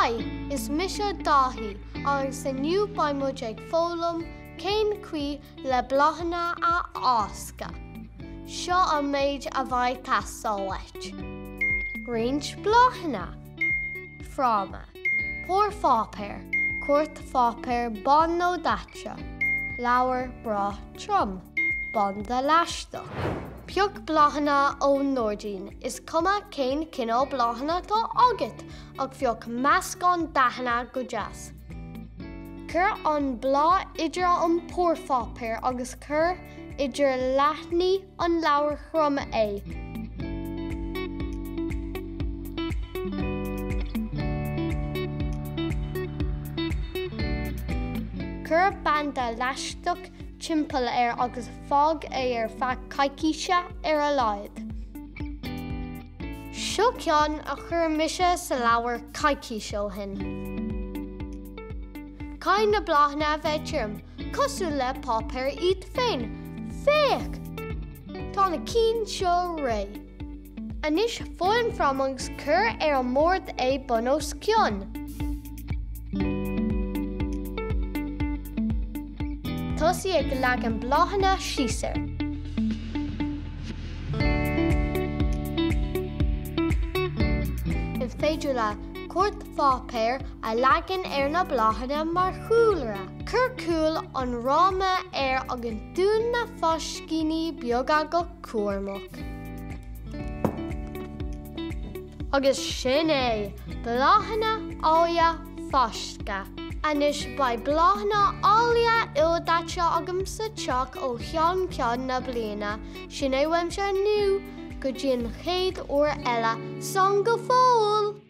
Hai is misha dahi agus iniu by mujeg folum cén cui le Bláthanna a osca. Seo a maid a bhaid tasáit. Range Bláthanna. Frama. Pór fápéir. Cuairt fápéir bon nó dacha. Leabhar bra trom. Bon de leistach. Piog Bláthanna ó Ghairdín is cuma cén cinál Bláthanna tá agat ag bheoh meascán daithanna go deas. Cur an blá idir an pór fápéir agus cur idir leithní an leabhar chrum é. Cur banda leistach timpeall agus fág é feadh caicíse a laghad. Seo ceann a chur mise sa leabhar caicíseo hin. Cain na Bláthanna bheith tirim, cosú le pápéir iad féin. Féach! Tá na cín seo ré. Anis fóin from agus cur an mórd é bunos cion. Tosí ag leag an Bláthanna síosair. In féidir le cuairt fápéir a leagan na Bláthanna mar chúlra. Cur cúil an ráma ag an dún na fáiscíní beaga go cuairmach. Agus sin é Bláthanna ália Fáiscthe. Anis by Bláthanna ália ildacha agam sa teach ó cheann ceann na bliana, sin é weimse nu go dtí an chéad uair eile san go fóil.